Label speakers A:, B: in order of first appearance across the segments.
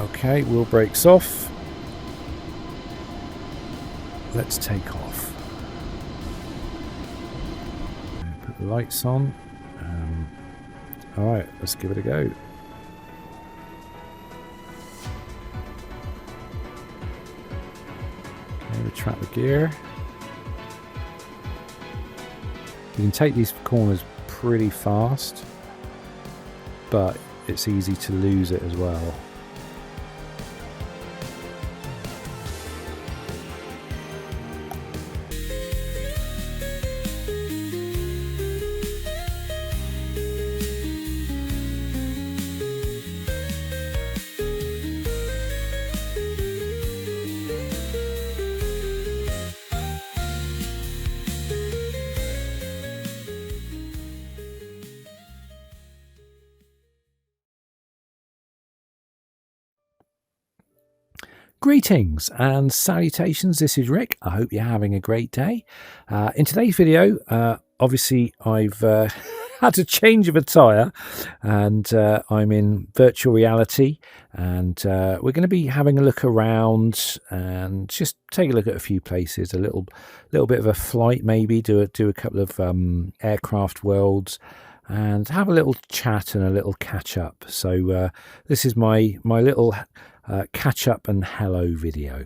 A: Okay, wheel brakes off. Let's take off. Put the lights on. Alright, let's give it a go. Okay, retract the gear. You can take these corners pretty fast, but it's easy to lose it as well. Greetings and salutations, this is Rick. I hope you're having a great day. In today's video, obviously I've had a change of attire and I'm in virtual reality, and we're going to be having a look around and just take a look at a few places, a little bit of a flight maybe, do a couple of aircraft worlds and have a little chat and a little catch up. So this is my little catch up and hello video.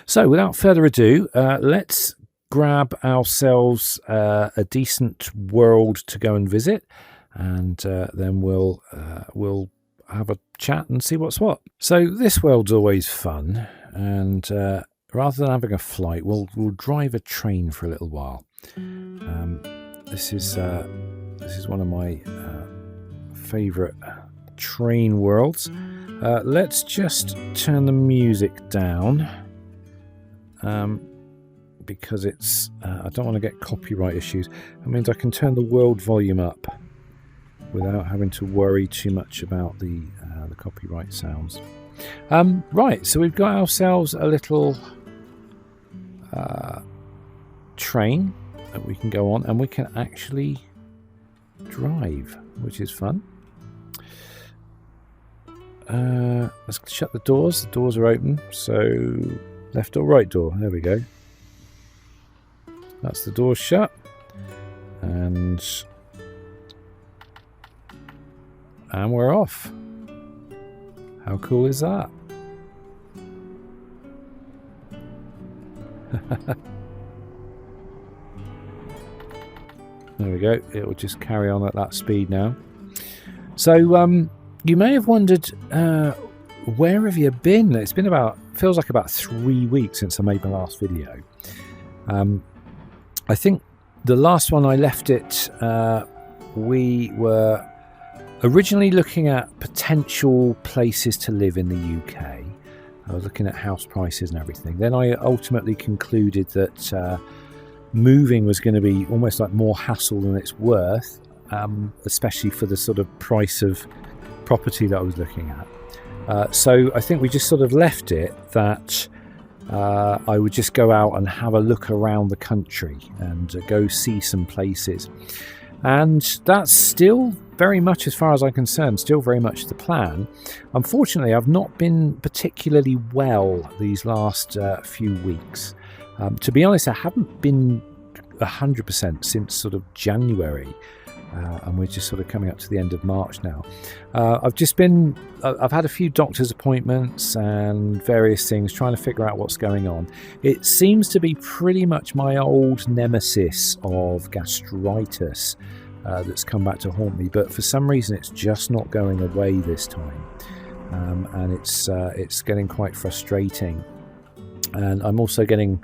A: So without further ado, let's grab ourselves a decent world to go and visit, and then we'll have a chat and see what's what. So this world's always fun, and rather than having a flight, we'll drive a train for a little while. This is one of my favorite train worlds. Let's just turn the music down because it's I don't want to get copyright issues. That means I can turn the world volume up without having to worry too much about the copyright sounds. Right, so we've got ourselves a little train that we can go on, and we can actually drive, which is fun. Let's shut the doors. The doors are open, so left or right door. There we go. That's the door shut, and we're off. How cool is that? There we go. It will just carry on at that speed now. So you may have wondered, where have you been? It's been feels like about 3 weeks since I made my last video. I think the last one I left it, we were originally looking at potential places to live in the UK. I was looking at house prices and everything. Then I ultimately concluded that moving was going to be almost like more hassle than it's worth, especially for the sort of price of property that I was looking at. So I think we just sort of left it that I would just go out and have a look around the country and go see some places. And that's still very much, as far as I'm concerned, still very much the plan. Unfortunately, I've not been particularly well these last few weeks. To be honest, I haven't been 100% since sort of January. And we're just sort of coming up to the end of March now. I've had a few doctor's appointments and various things trying to figure out what's going on. It seems to be pretty much my old nemesis of gastritis that's come back to haunt me, but for some reason it's just not going away this time. And it's getting quite frustrating. And I'm also getting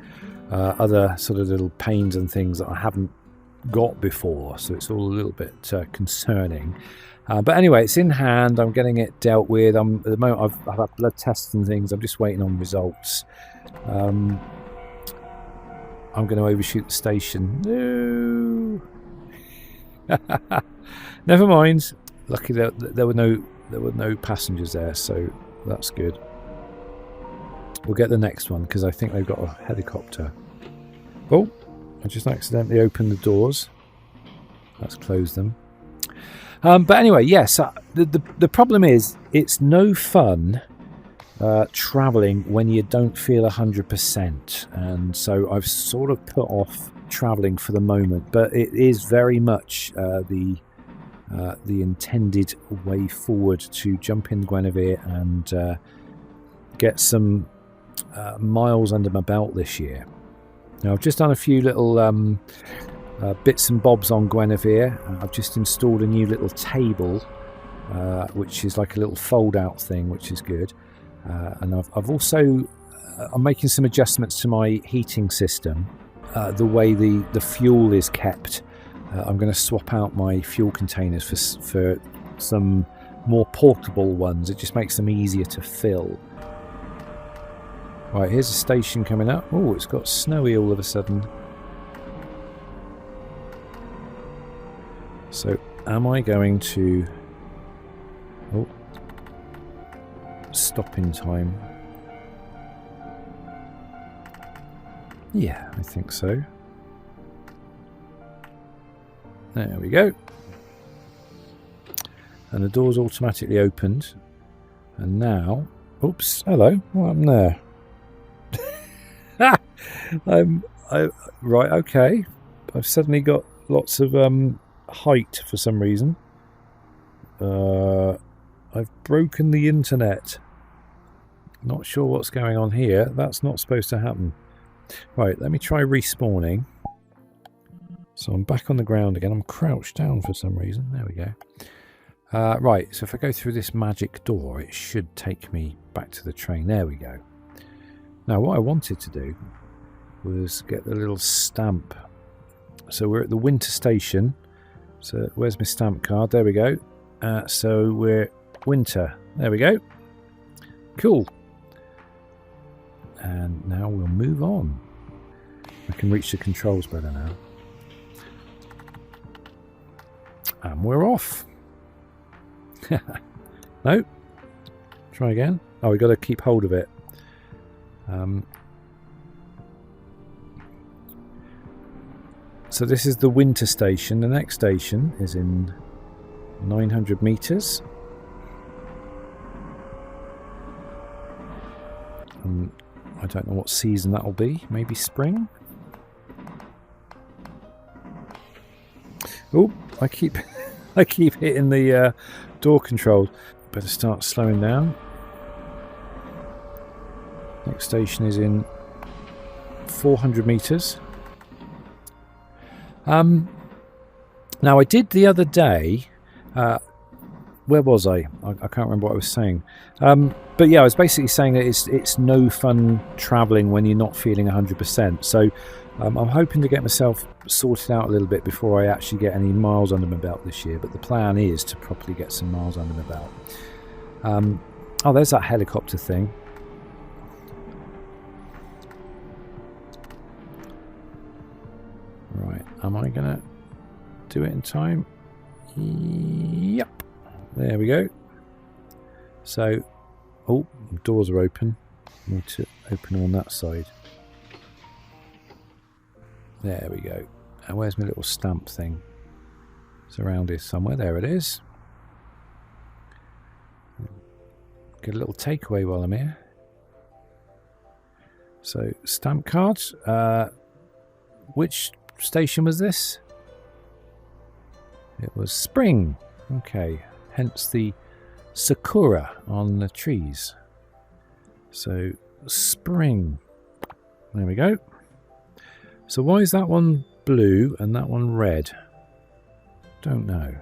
A: other sort of little pains and things that I haven't got before, so it's all a little bit concerning, but anyway, it's in hand. I'm getting it dealt with. At the moment I've had blood tests and things. I'm just waiting on results. I'm going to overshoot the station. No. Never mind. Lucky there were no passengers there, so that's good. We'll get the next one because I think they've got a helicopter. Oh, I just accidentally opened the doors. Let's close them. But anyway, yes, the problem is it's no fun traveling when you don't feel 100%, and so I've sort of put off traveling for the moment, but it is very much the intended way forward to jump in Guinevere and get some miles under my belt this year. Now I've just done a few little bits and bobs on Guinevere. I've just installed a new little table, which is like a little fold-out thing, which is good. And I've also I'm making some adjustments to my heating system, the way the fuel is kept. I'm going to swap out my fuel containers for some more portable ones. It just makes them easier to fill. Right, here's a station coming up. Oh, it's got snowy all of a sudden. So, am I going to... Oh. Stop in time. Yeah, I think so. There we go. And the door's automatically opened. And now... Oops, hello. What happened there? Right, okay. I've suddenly got lots of height for some reason. I've broken the internet. Not sure what's going on here. That's not supposed to happen. Right, let me try respawning. So I'm back on the ground again. I'm crouched down for some reason. There we go. Right, so if I go through this magic door, it should take me back to the train. There we go. Now, what I wanted to do was get the little stamp. So we're at the winter station. So where's my stamp card? There we go. So we're winter. There we go. Cool. And now we'll move on. I can reach the controls better now. And we're off. No. Try again. Oh, we've got to keep hold of it. So this is the winter station. The next station is in 900 meters. I don't know what season that'll be. Maybe spring? Oh, I keep hitting the door controls. Better start slowing down. Next station is in 400 meters. Now I did the other day. Where was I? I can't remember what I was saying. But yeah, I was basically saying that it's no fun travelling when you're not feeling 100%. So I'm hoping to get myself sorted out a little bit before I actually get any miles under my belt this year. But the plan is to properly get some miles under my belt. Oh, there's that helicopter thing. Right, am I going to do it in time? Yep. There we go. So, oh, doors are open. I need to open them on that side. There we go. And where's my little stamp thing? It's around here somewhere. There it is. Get a little takeaway while I'm here. So, stamp cards. Which station was this? It was spring. Okay. Hence the sakura on the trees. So, spring. There we go. So why is that one blue and that one red? Don't know.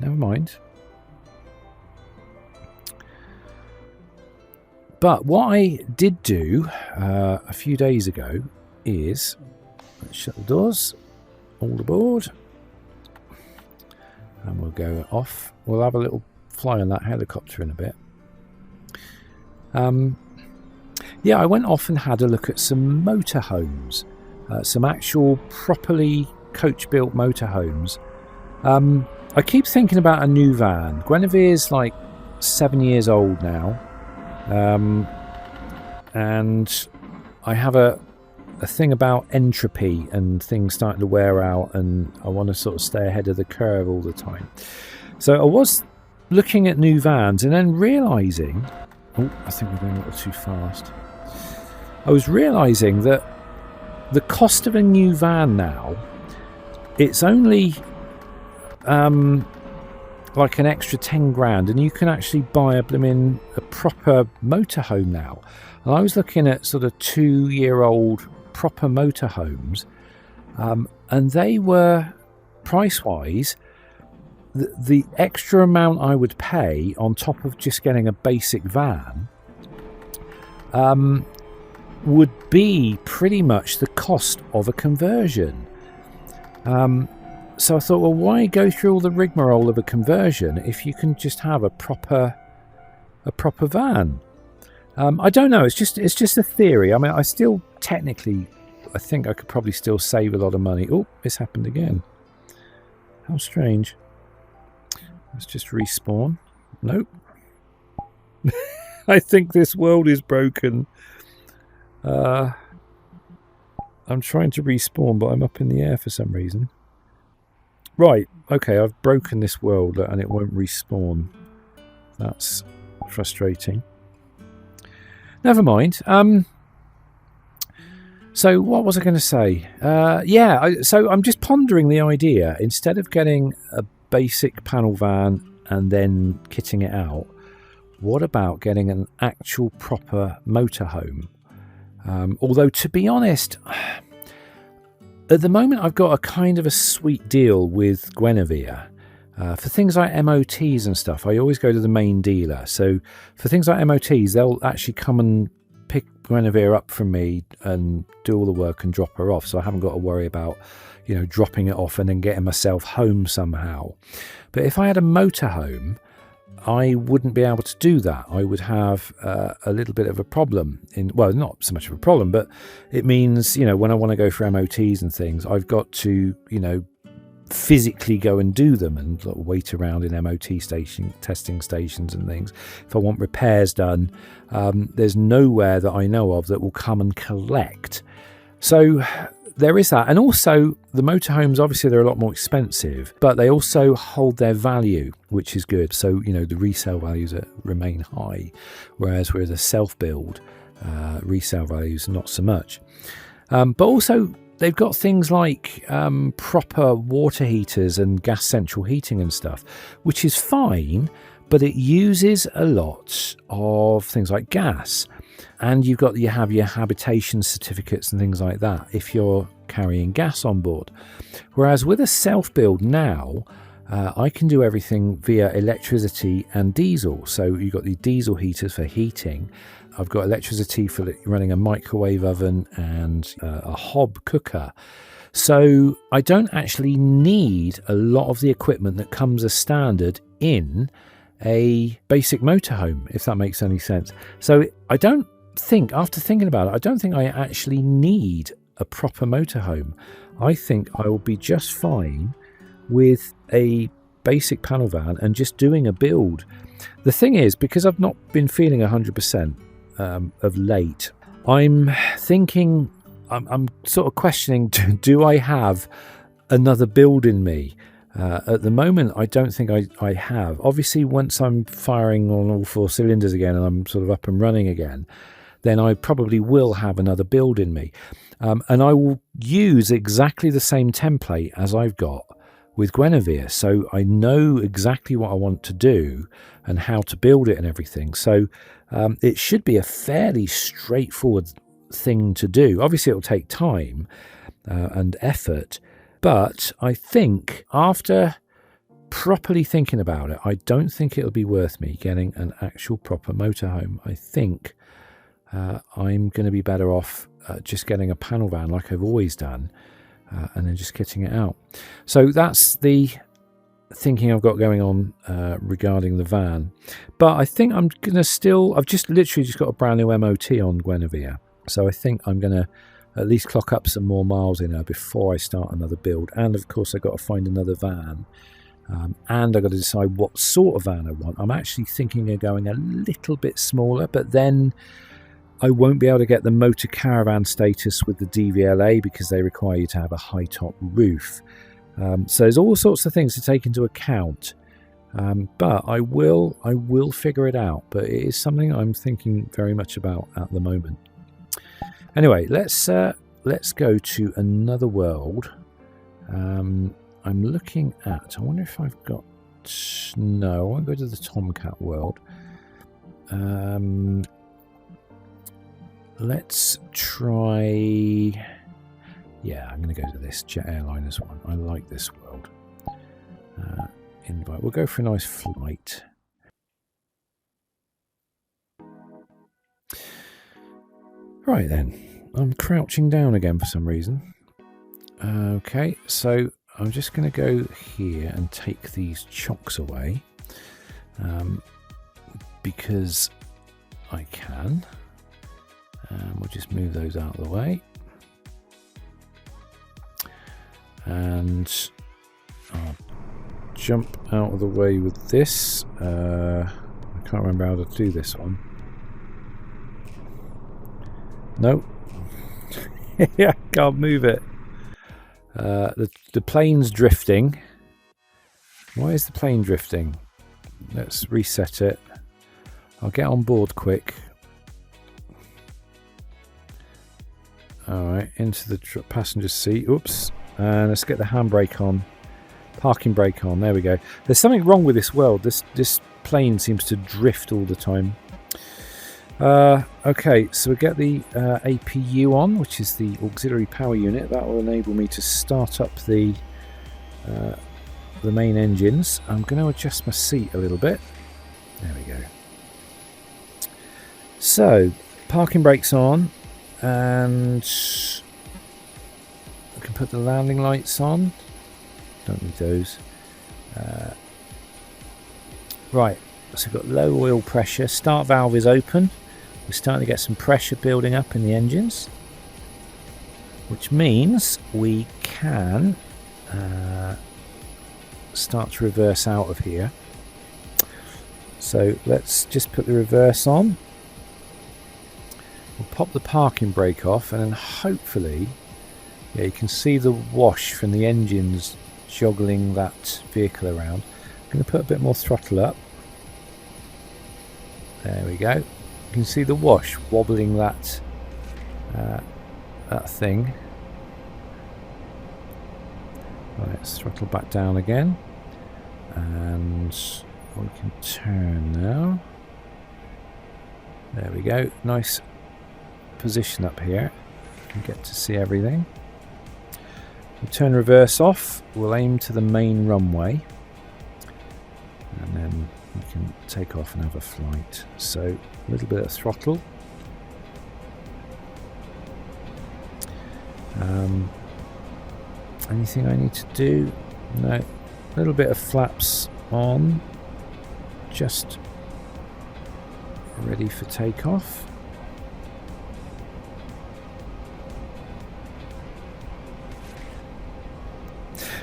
A: Never mind. But what I did do a few days ago is... Let's shut the doors. All aboard. And we'll go off. We'll have a little fly on that helicopter in a bit. Yeah, I went off and had a look at some motorhomes. Some actual properly coach-built motorhomes. I keep thinking about a new van. Guinevere's like 7 years old now. And I have a thing about entropy and things starting to wear out, and I want to sort of stay ahead of the curve all the time. So I was looking at new vans and then realising... Oh, I think we're going a little too fast. I was realising that the cost of a new van now, it's only like an extra 10 grand, and you can actually buy a proper motorhome now. And I was looking at sort of 2-year-old proper motorhomes, and they were, price-wise, the extra amount I would pay on top of just getting a basic van would be pretty much the cost of a conversion. So I thought, well, why go through all the rigmarole of a conversion if you can just have a proper van? I don't know. It's just a theory. I mean, I still technically, I think I could probably still save a lot of money. Oh, it's happened again. How strange. Let's just respawn. Nope. I think this world is broken. I'm trying to respawn, but I'm up in the air for some reason. Right, okay, I've broken this world and it won't respawn. That's frustrating. Never mind. So what was I going to say? So I'm just pondering the idea, instead of getting a basic panel van and then kitting it out, what about getting an actual proper motorhome? Although, to be honest, at the moment I've got a kind of a sweet deal with Guinevere. For things like MOTs and stuff, I always go to the main dealer. So for things like MOTs, they'll actually come and pick Guinevere up from me and do all the work and drop her off. So I haven't got to worry about, dropping it off and then getting myself home somehow. But if I had a motorhome, I wouldn't be able to do that. I would have a little bit of a problem. Well, not so much of a problem, but it means, when I want to go for MOTs and things, I've got to, physically go and do them and wait around in MOT testing stations and things. If I want repairs done, there's nowhere that I know of that will come and collect. So there is that. And also the motorhomes, obviously they're a lot more expensive, but they also hold their value, which is good. So, the resale values remain high, whereas with a self-build, resale values, not so much. But also they've got things like proper water heaters and gas central heating and stuff, which is fine, but it uses a lot of things like gas. And you have your habitation certificates and things like that if you're carrying gas on board. Whereas with a self-build now, I can do everything via electricity and diesel. So you've got the diesel heaters for heating. I've got electricity for running a microwave oven and a hob cooker. So I don't actually need a lot of the equipment that comes as standard in a basic motorhome, if that makes any sense. So I don't think, after thinking about it, I don't think I actually need a proper motorhome. I think I will be just fine with a basic panel van and just doing a build. The thing is, because I've not been feeling 100% of late, I'm thinking, I'm sort of questioning, do I have another build in me? At the moment, I don't think I have. Obviously, once I'm firing on all 4 cylinders again and I'm sort of up and running again, then I probably will have another build in me. And I will use exactly the same template as I've got with Guinevere. So I know exactly what I want to do and how to build it and everything. So it should be a fairly straightforward thing to do. Obviously, it'll take time and effort. But I think after properly thinking about it, I don't think it'll be worth me getting an actual proper motorhome. I think I'm going to be better off just getting a panel van like I've always done and then just kitting it out. So that's the thinking I've got going on regarding the van. But I think I'm going to I've just literally got a brand new MOT on Guinevere. So I think I'm going to at least clock up some more miles in her before I start another build. And of course, I've got to find another van. And I've got to decide what sort of van I want. I'm actually thinking of going a little bit smaller, but then I won't be able to get the motor caravan status with the DVLA because they require you to have a high top roof. So there's all sorts of things to take into account But I will figure it out. But it is something I'm thinking very much about at the moment. Anyway, let's go to another world. I'm looking at. I wonder if I've got. No, I won't go to the Tomcat world. Let's try. Yeah, I'm going to go to this Jet Airliners one. I like this world. Invite. We'll go for a nice flight. Right then, I'm crouching down again for some reason. Okay, so I'm just going to go here and take these chocks away because I can. We'll just move those out of the way. And I'll jump out of the way with this. I can't remember how to do this one. No. Yeah, can't move it. The plane's drifting. Why is the plane drifting? Let's reset it. I'll get on board quick. Alright, into the passenger seat. Oops. And let's get the handbrake on. Parking brake on. There we go. There's something wrong with this world. This plane seems to drift all the time. Okay, so we get the APU on, which is the auxiliary power unit. That will enable me to start up the main engines. I'm going to adjust my seat a little bit. There we go. So, parking brakes on, and I can put the landing lights on. Don't need those. Right, so we've got low oil pressure. Start valve is open. We're starting to get some pressure building up in the engines, which means we can start to reverse out of here. So let's just put the reverse on. We'll pop the parking brake off, and then hopefully, yeah, you can see the wash from the engines joggling that vehicle around. I'm going to put a bit more throttle up. There we go. You can see the wash wobbling that thing. Right, let's throttle back down again, and we can turn now. There we go. Nice position up here. You can get to see everything. We'll turn reverse off. We'll aim to the main runway, and then we can take off and have a flight. So a little bit of throttle. Anything I need to do? No. A little bit of flaps on. Just ready for takeoff.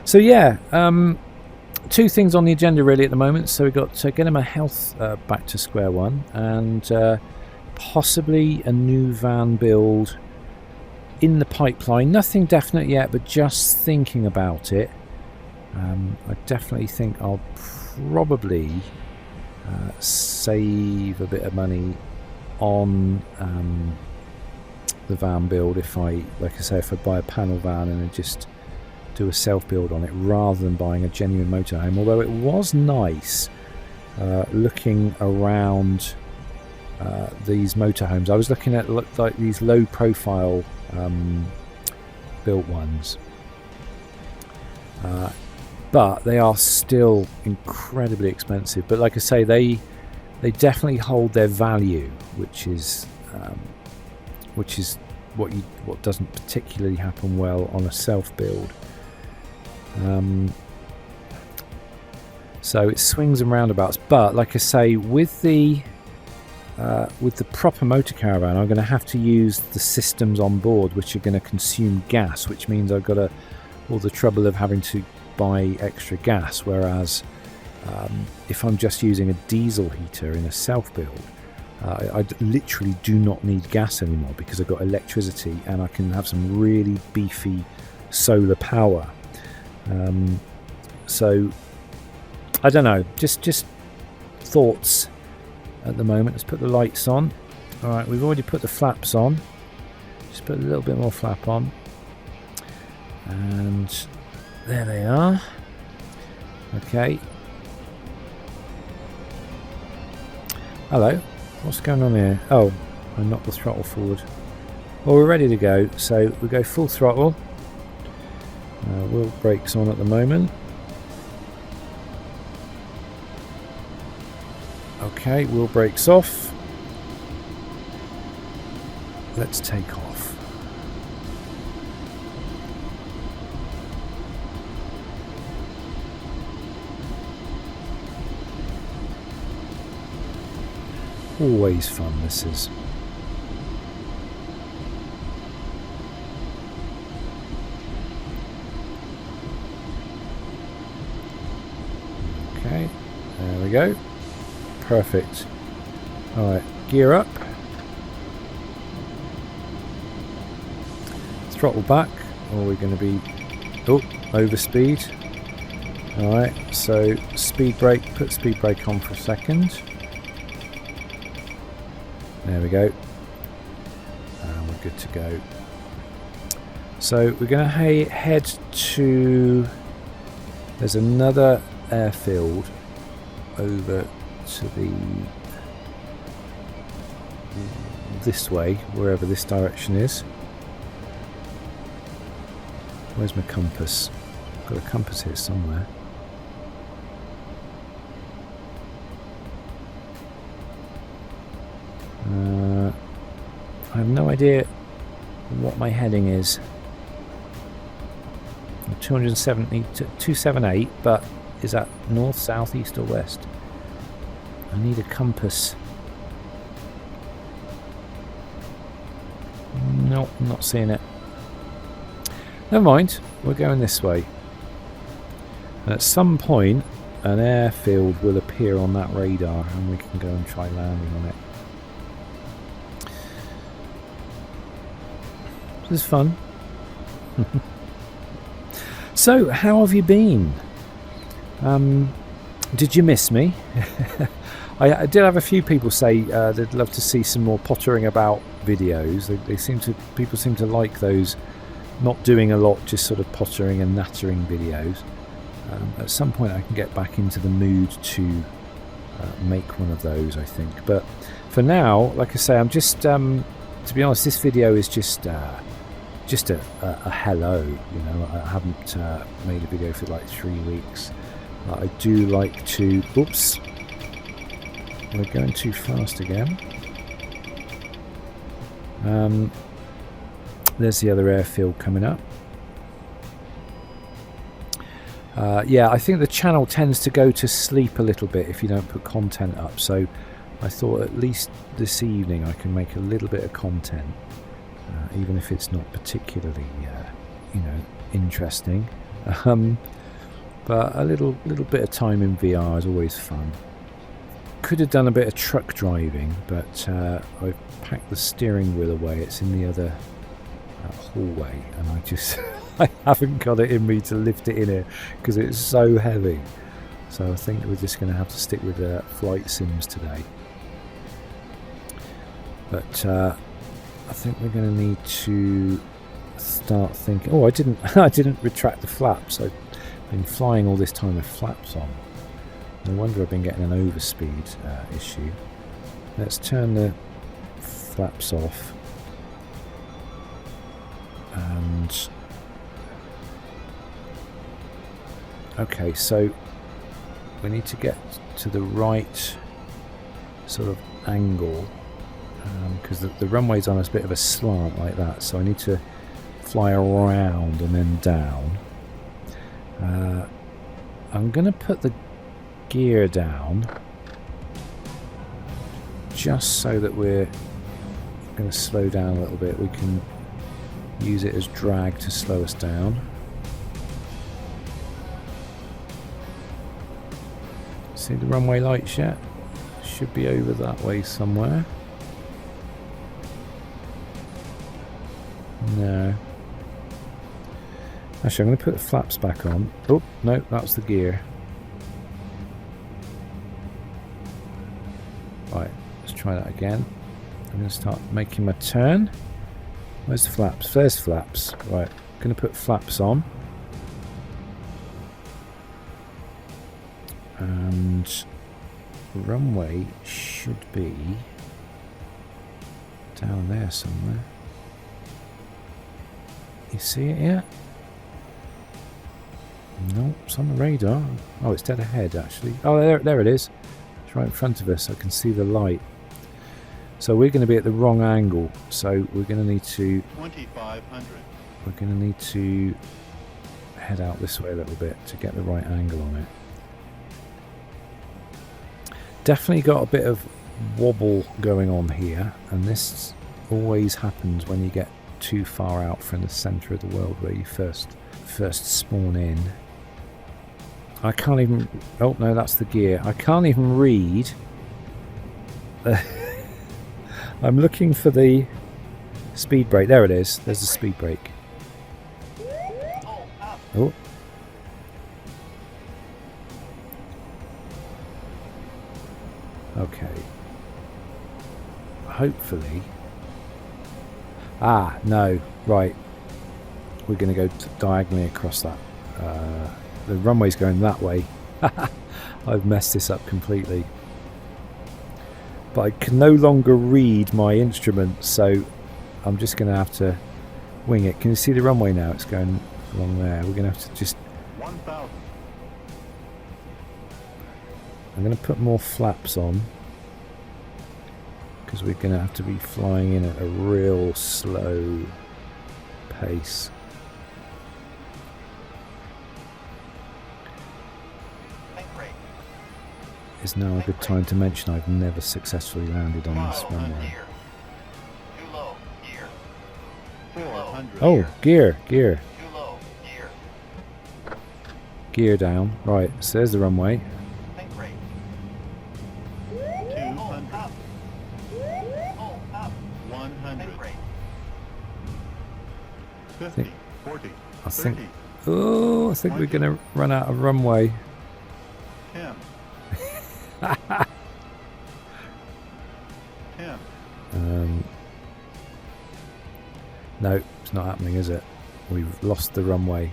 A: So yeah, two things on the agenda really at the moment. So we've got getting my health back to square one, and possibly a new van build in the pipeline. Nothing definite yet, but just thinking about it. I definitely think I'll probably save a bit of money on the van build if I buy a panel van and then just do a self-build on it rather than buying a genuine motorhome. Although it was nice looking around these motorhomes. I was looking at like these low-profile built ones, but they are still incredibly expensive. But like I say, they definitely hold their value, which is what doesn't particularly happen well on a self-build. So it swings and roundabouts, but like I say, with the proper motor caravan, I'm going to have to use the systems on board, which are going to consume gas, which means I've got all the trouble of having to buy extra gas. Whereas if I'm just using a diesel heater in a self-build, I literally do not need gas anymore because I've got electricity and I can have some really beefy solar power. So I don't know, just thoughts at the moment. Let's put the lights on. Alright, we've already put the flaps on. Just put a little bit more flap on. And there they are. Okay. Hello. What's going on here? Oh, I knocked the throttle forward. Well, we're ready to go. So we go full throttle. Wheel brakes on at the moment. Okay, wheel brakes off. Let's take off. Always fun, this is. Okay, there we go. Perfect. Alright, gear up. Throttle back, or we're going to be over speed. Alright, so speed brake, put speed brake on for a second. There we go. And we're good to go. So we're going to head to... There's another airfield over to the... this way, wherever this direction is. Where's my compass? I've got a compass here somewhere. I have no idea what my heading is. 278, but is that north, south, east or west? I need a compass. Nope, I'm not seeing it. Never mind, we're going this way. And at some point an airfield will appear on that radar and we can go and try landing on it. This is fun. So, how have you been? Did you miss me? I did have a few people say they'd love to see some more pottering about videos. People seem to like those, not doing a lot, just sort of pottering and nattering videos. At some point I can get back into the mood to make one of those, I think. But for now, like I say, I'm just, to be honest, this video is just a hello. You know, I haven't made a video for like 3 weeks. I do like to... Oops. We're going too fast again. There's the other airfield coming up. Yeah, I think the channel tends to go to sleep a little bit if you don't put content up. So I thought at least this evening I can make a little bit of content. Even if it's not particularly, interesting, but a little bit of time in VR is always fun. Could have done a bit of truck driving, but I packed the steering wheel away. It's in the other hallway, and I haven't got it in me to lift it in here because it's so heavy. So I think we're just going to have to stick with flight sims today. But I think we're going to need to start thinking. Oh, I didn't retract the flaps. I've been flying all this time with flaps on. No wonder I've been getting an overspeed issue. Let's turn the flaps off. And okay, so we need to get to the right sort of angle. Because the runway's on a bit of a slant like that, so I need to fly around and then down. I'm going to put the gear down just so that we're going to slow down a little bit. We can use it as drag to slow us down. See the runway lights yet? Should be over that way somewhere. No. Actually, I'm going to put the flaps back on. Oh, no, that's the gear. Right, let's try that again. I'm going to start making my turn. Where's the flaps? There's flaps. Right, I'm going to put flaps on. And the runway should be down there somewhere. You see it yet? No, it's on the radar. Oh, it's dead ahead actually. Oh, there it is. It's right in front of us. I can see the light. So we're going to be at the wrong angle. So we're going to need to
B: 2500.
A: We're going to need to head out this way a little bit to get the right angle on it. Definitely got a bit of wobble going on here, and this always happens when you get too far out from the centre of the world where you first spawn in. I can't even... Oh no, that's the gear. I can't even read. I'm looking for the speed brake. There it is. There's the speed brake. Oh. Okay. Hopefully. Ah, no. Right. We're going to go diagonally across that. The runway's going that way. I've messed this up completely. But I can no longer read my instrument, so I'm just going to have to wing it. Can you see the runway now? It's going along there. We're going to have to just...
B: 1000.
A: I'm going to put more flaps on, because we're going to have to be flying in at a real slow pace. Is now a good time to mention I've never successfully landed on this runway. Oh, gear. Gear down. Right, so there's the runway.
B: 200. 100. 50. 40.
A: I think...
B: 30.
A: Oh, I think we're going to run out of runway.
B: 10. 10.
A: No, it's not happening, is it? We've lost the runway.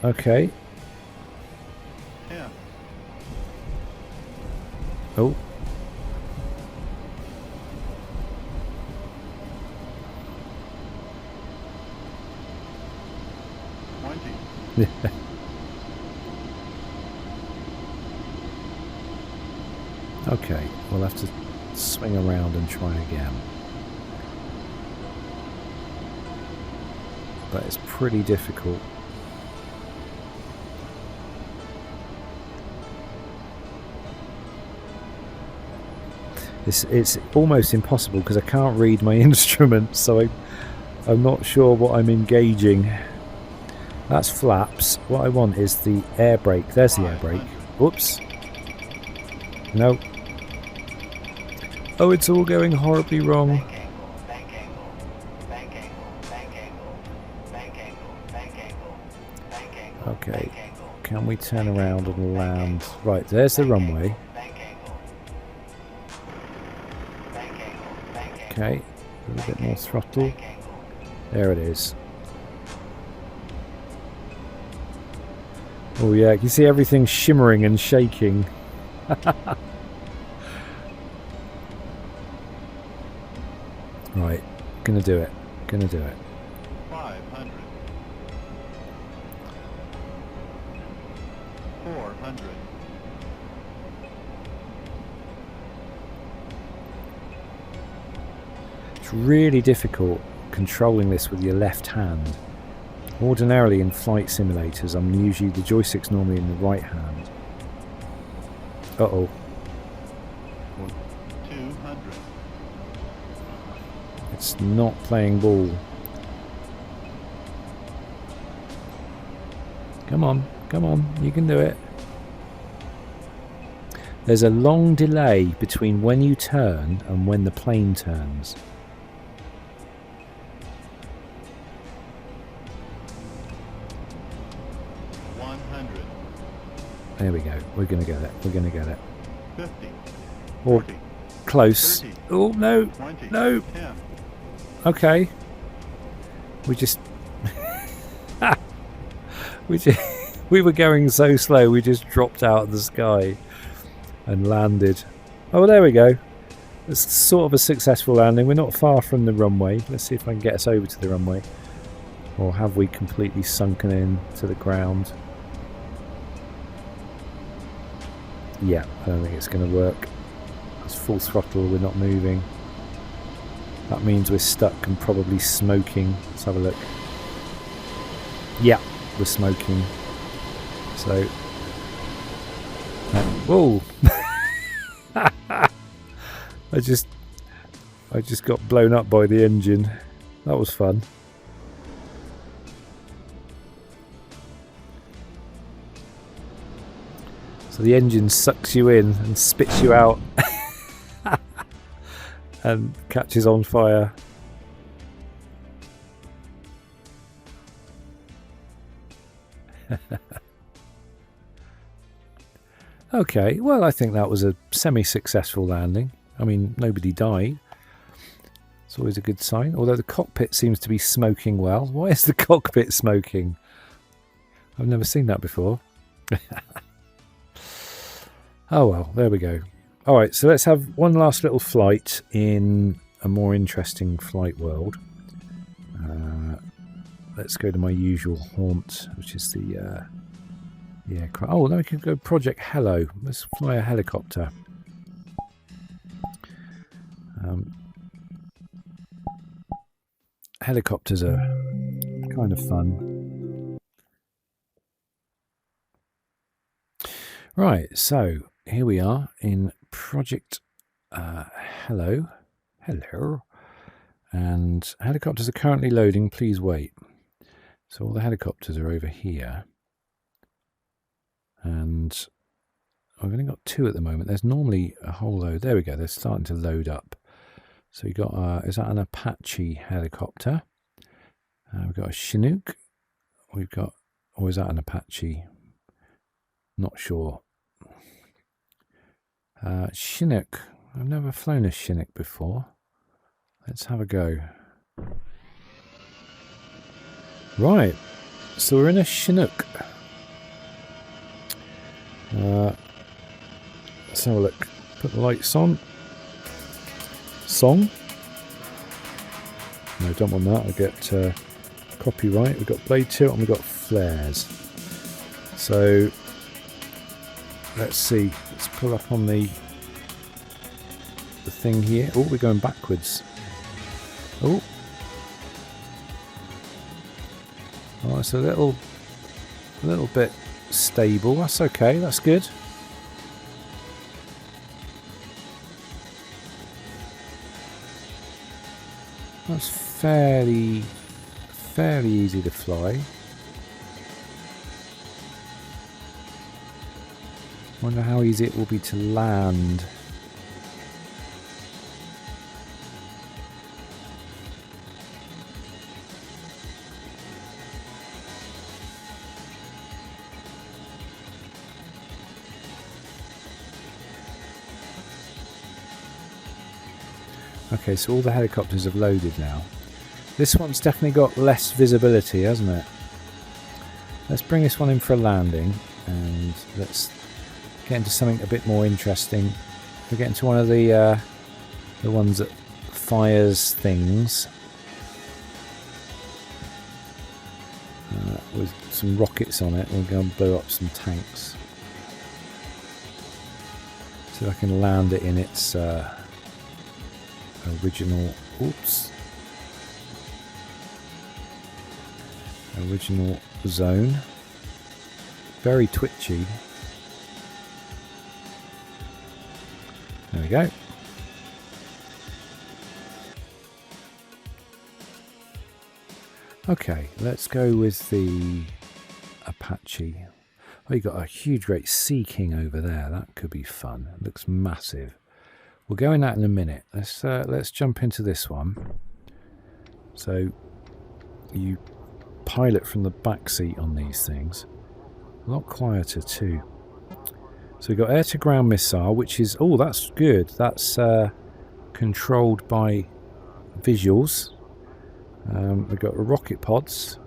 A: Okay.
B: 10.
A: Oh. Okay, we'll have to swing around and try again. But it's pretty difficult. It's almost impossible because I can't read my instrument, so I'm not sure what I'm engaging. That's flaps. What I want is the air brake. There's the air brake. Whoops. No. Oh, it's all going horribly wrong. Okay. Can we turn around and land? Right, there's the runway. Okay. A little bit more throttle. There it is. Oh yeah, you can see everything shimmering and shaking. Right, gonna do it.
B: 500.
A: It's really difficult controlling this with your left hand. Ordinarily in flight simulators, the joystick's normally in the right hand. Uh-oh.
B: 200.
A: It's not playing ball. Come on, you can do it. There's a long delay between when you turn and when the plane turns. There we go. We're going to get it. We're going to get it.
B: 50,
A: Or
B: 40,
A: close.
B: 30,
A: Oh, no.
B: 20,
A: No.
B: 10.
A: Okay. We just... we were going so slow, we just dropped out of the sky and landed. Oh, there we go. It's sort of a successful landing. We're not far from the runway. Let's see if I can get us over to the runway. Or have we completely sunken in to the ground? Yeah, I don't think it's going to work. It's full throttle, we're not moving. That means we're stuck and probably smoking. Let's have a look. Yeah, we're smoking. So... whoa! I just got blown up by the engine. That was fun. So the engine sucks you in and spits you out and catches on fire. Okay, well, I think that was a semi-successful landing. I mean, nobody died. It's always a good sign. Although the cockpit seems to be smoking well. Why is the cockpit smoking? I've never seen that before. Oh well, there we go. Alright, so let's have one last little flight in a more interesting flight world. Let's go to my usual haunt, which is the... yeah. Oh, now we can go Project Hello. Let's fly a helicopter. Helicopters are kind of fun. Right, so here we are in Project Hello. Hello. And helicopters are currently loading. Please wait. So all the helicopters are over here. And I've only got 2 at the moment. There's normally a whole load. There we go. They're starting to load up. So you got, is that an Apache helicopter? We've got a Chinook. We've got, or is that an Apache? Not sure. Chinook. I've never flown a Chinook before. Let's have a go. Right. So we're in a Chinook. Let's have a look. Put the lights on. Song. No, don't want that. I get copyright. We've got blade tilt and we've got flares. So let's see. Let's pull up on the thing here. Oh, we're going backwards. Oh, it's a little bit stable. That's okay. That's good. That's fairly easy to fly. Wonder how easy it will be to land. Okay, so all the helicopters have loaded now. This one's definitely got less visibility, hasn't it? Let's bring this one in for a landing and let's get into something a bit more interesting. We're getting to one of the ones that fires things with some rockets on it. We're going to blow up some tanks. See if I can land it in its original zone. Very twitchy. There we go. Okay, let's go with the Apache. Oh, you got a huge great Sea King over there. That could be fun. It looks massive. We'll go in that in a minute. Let's jump into this one. So you pilot from the back seat on these things. A lot quieter too. So we've got air-to-ground missile, which is... Oh, that's good. That's controlled by visuals. We've got rocket pods.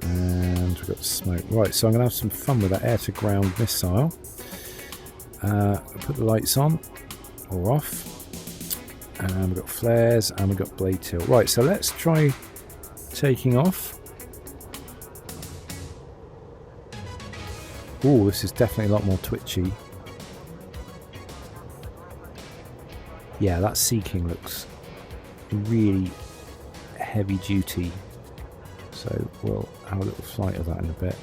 A: And we've got smoke. Right, so I'm going to have some fun with that air-to-ground missile. Put the lights on. Or off. And we've got flares and we've got blade tilt. Right, so let's try taking off. Oh, this is definitely a lot more twitchy. Yeah, that Sea-King looks really heavy duty. So we'll have a little flight of that in a bit.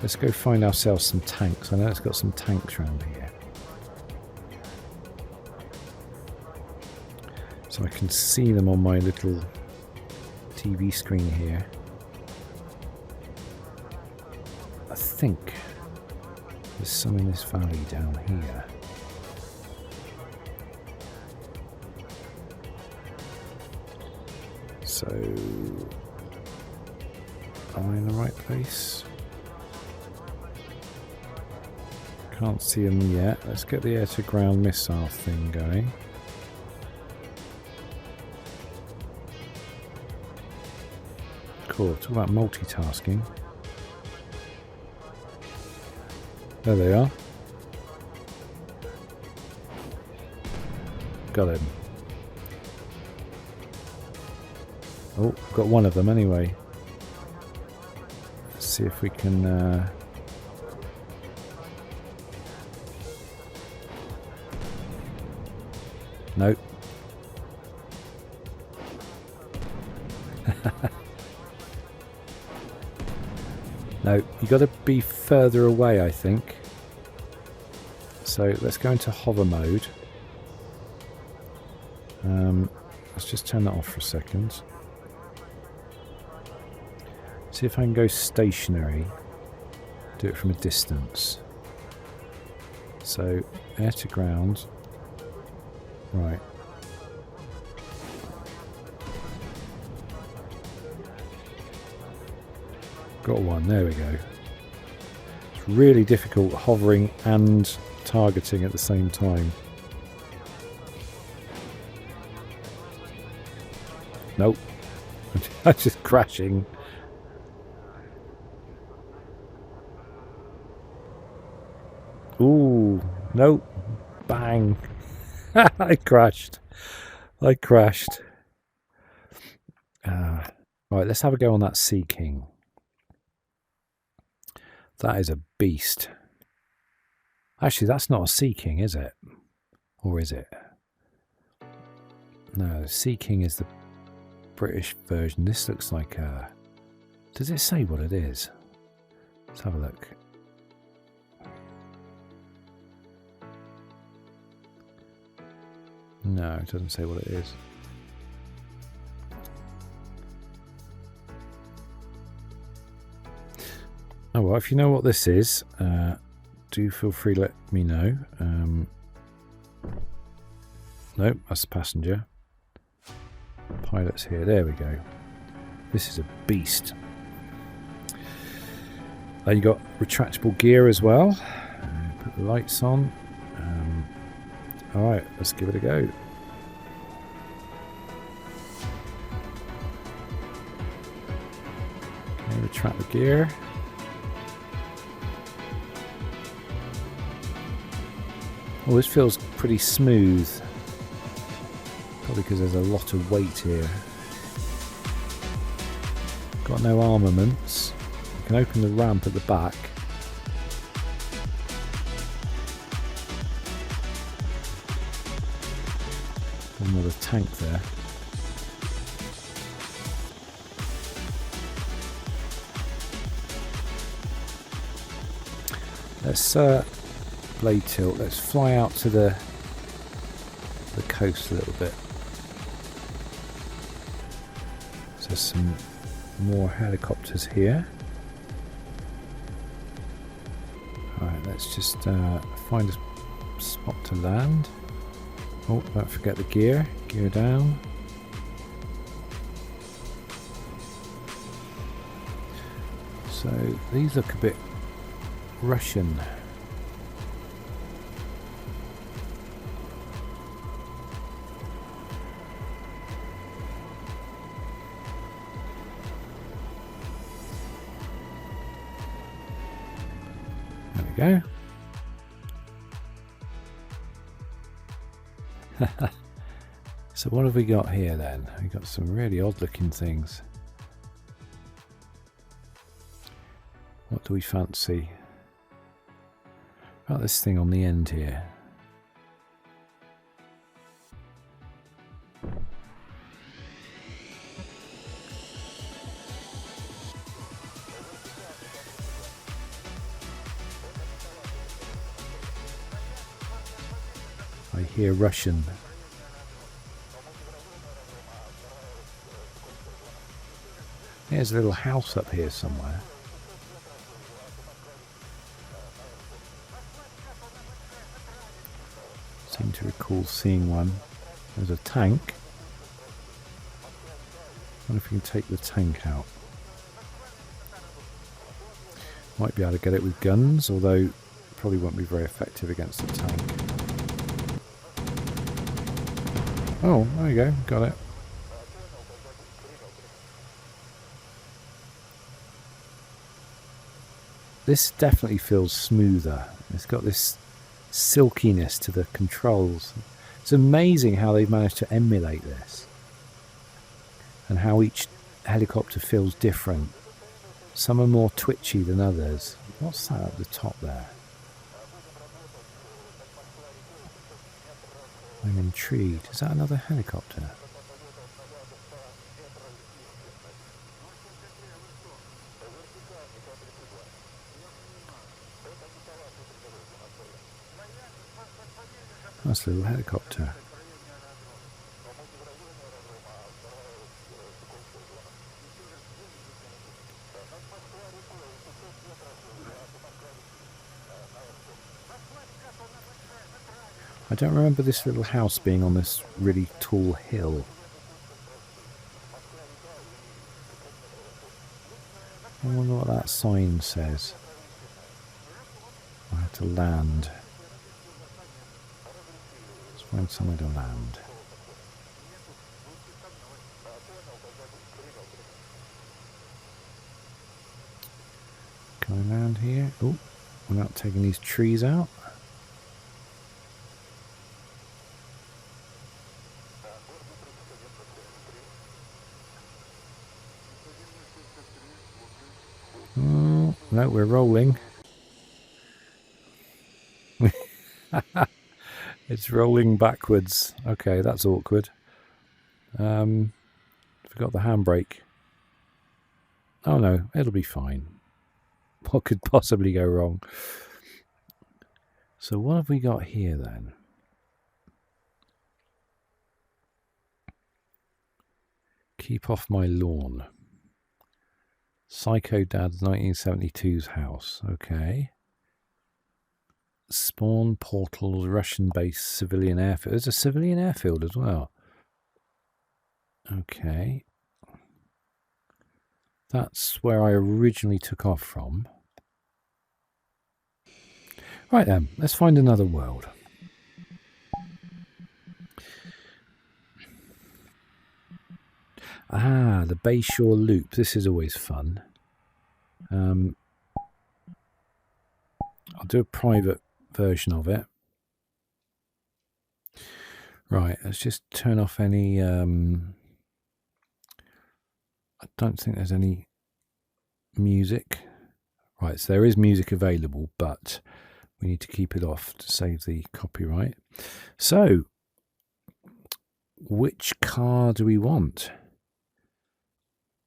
A: Let's go find ourselves some tanks. I know it's got some tanks around here. So I can see them on my little TV screen here. I think there's some in this valley down here. So, am I in the right place? Can't see them yet. Let's get the air-to-ground missile thing going. Cool, talk about multitasking. There they are. Got him. Oh, got one of them anyway. Let's see if we can... Nope. No, you got to be further away, I think. So let's go into hover mode. Let's just turn that off for a second. See if I can go stationary. Do it from a distance. So air to ground. Right. Got one, there we go. It's really difficult hovering and targeting at the same time. Nope. I'm just crashing. Ooh, nope. Bang. I crashed. Right, let's have a go on that Sea-King. That is a beast. Actually, that's not a Sea-King, is it? Or is it? No, the Sea-King is the British version. This looks like a... Does it say what it is? Let's have a look. No, it doesn't say what it is. Oh well, if you know what this is, do feel free to let me know. Nope, that's the passenger. Pilot's here, there we go. This is a beast. You got retractable gear as well. Put the lights on. Alright, let's give it a go. Okay, retract the gear. Oh, this feels pretty smooth. Probably because there's a lot of weight here. Got no armaments. You can open the ramp at the back. Another tank there. Let's blade tilt. Let's fly out to the coast a little bit. So some more helicopters here. Alright, let's just find a spot to land. Oh, don't forget the gear. Gear down. So these look a bit Russian. There we go. So what have we got here then? We've got some really odd looking things. What do we fancy? About this thing on the end here. I hear Russian. There's a little house up here somewhere. Seem to recall seeing one. There's a tank. I wonder if we can take the tank out. Might be able to get it with guns, although probably won't be very effective against the tank. Oh, there you go, got it. This definitely feels smoother. It's got this silkiness to the controls. It's amazing how they've managed to emulate this and how each helicopter feels different. Some are more twitchy than others. What's that at the top there? I'm intrigued. Is that another helicopter? Nice little helicopter. I don't remember this little house being on this really tall hill. I wonder what that sign says. I have to land. Let's find somewhere to land. Can I land here? Oh, without taking these trees out. Oh, no, we're rolling. It's rolling backwards. Okay, that's awkward. Forgot the handbrake. Oh no, it'll be fine. What could possibly go wrong? So what have we got here then? Keep off my lawn. Psycho Dad's 1972's house. Okay. Spawn portals, Russian base, civilian airfield. There's a civilian airfield as well. Okay. That's where I originally took off from. Right then, let's find another world. Ah, the Bayshore loop. This is always fun. I'll do a private version of it. Right, let's just turn off any... I don't think there's any music. Right, so there is music available, but we need to keep it off to save the copyright. So, which car do we want?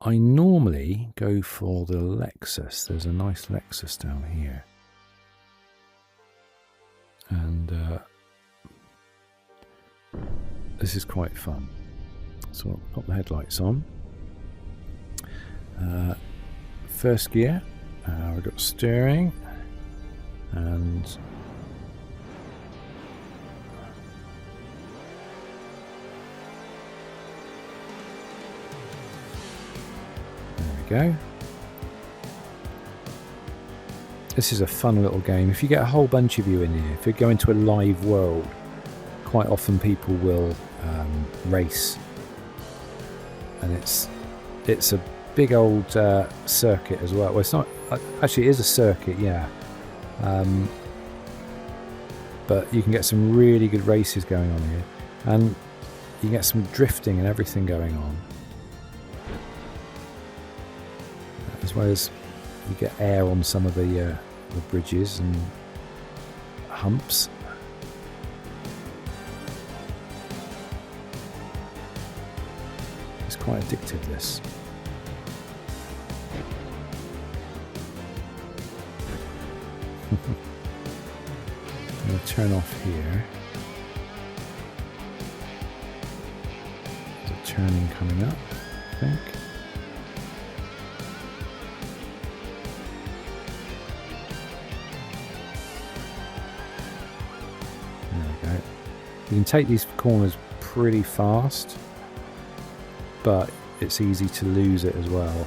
A: I normally go for the Lexus. There's a nice Lexus down here. And this is quite fun. So I'll put the headlights on. First gear, we've got steering, and there we go. This is a fun little game. If you get a whole bunch of you in here, if you go into a live world, quite often people will race, and it's a big old circuit as well. Well, it's not actually, it is a circuit, yeah. But you can get some really good races going on here, and you can get some drifting and everything going on, as well as you get air on some of the bridges and humps. It's quite addictive, this. I'm going to turn off here. There's a turning coming up, I think. There we go. You can take these corners pretty fast, but it's easy to lose it as well.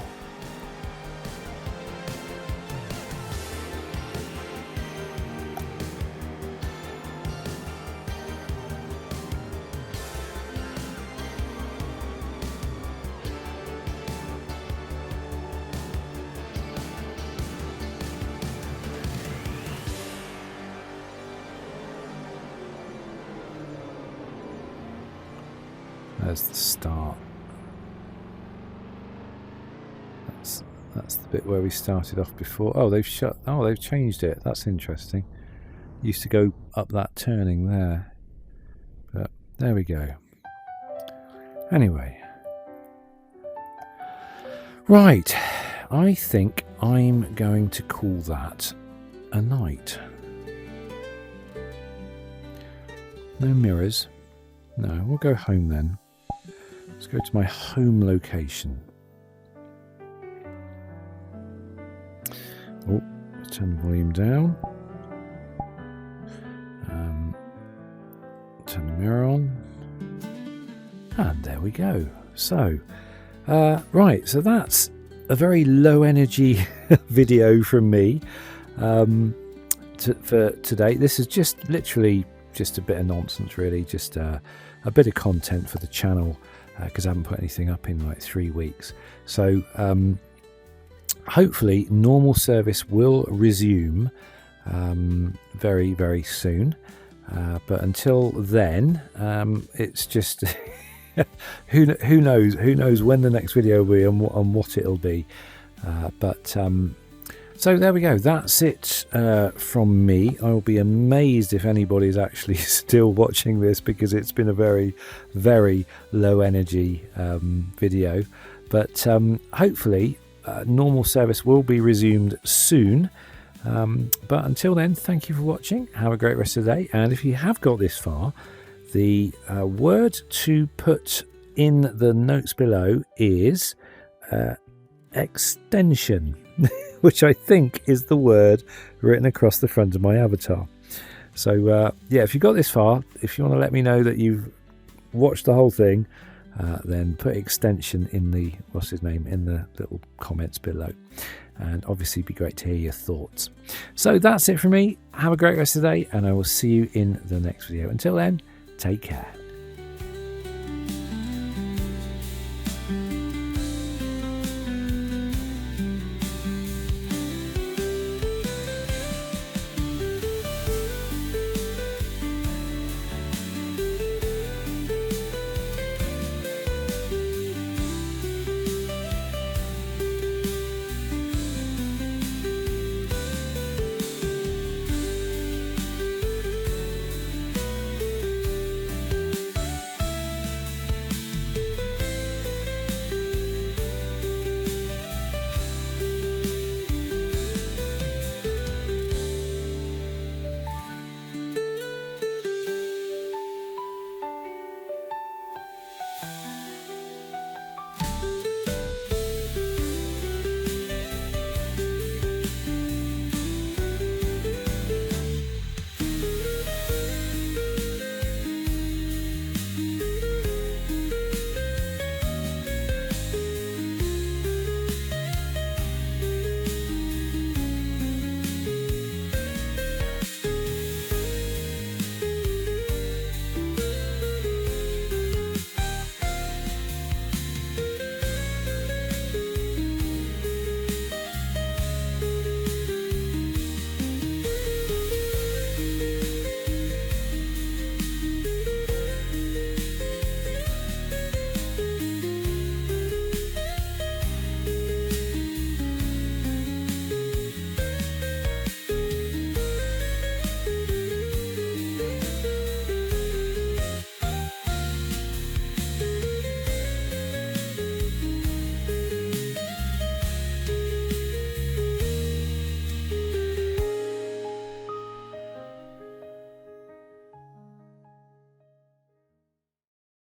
A: There's the start. That's the bit where we started off before. Oh, they've changed it. That's interesting. Used to go up that turning there, but there we go. Anyway, right. I think I'm going to call that a night. No mirrors. No, we'll go home then. Let's go to my home location. Oh, let's turn the volume down. Turn the mirror on. And there we go. So, right, so that's a very low energy video from me for today. This is just literally just a bit of nonsense, really. Just a bit of content for the channel, because I haven't put anything up in like 3 weeks. So hopefully normal service will resume very, very soon. But until then, it's just who knows when the next video will be and what it'll be. So there we go. That's it from me. I'll be amazed if anybody's actually still watching this, because it's been a very, very low energy video. But hopefully normal service will be resumed soon. But until then, thank you for watching. Have a great rest of the day. And if you have got this far, the word to put in the notes below is extension. Which I think is the word written across the front of my avatar. So yeah, if you got this far, if you want to let me know that you've watched the whole thing, then put extension in the in the little comments below, and obviously it'd be great to hear your thoughts. So that's it from me. Have a great rest of the day, and I will see you in the next video. Until then, take care.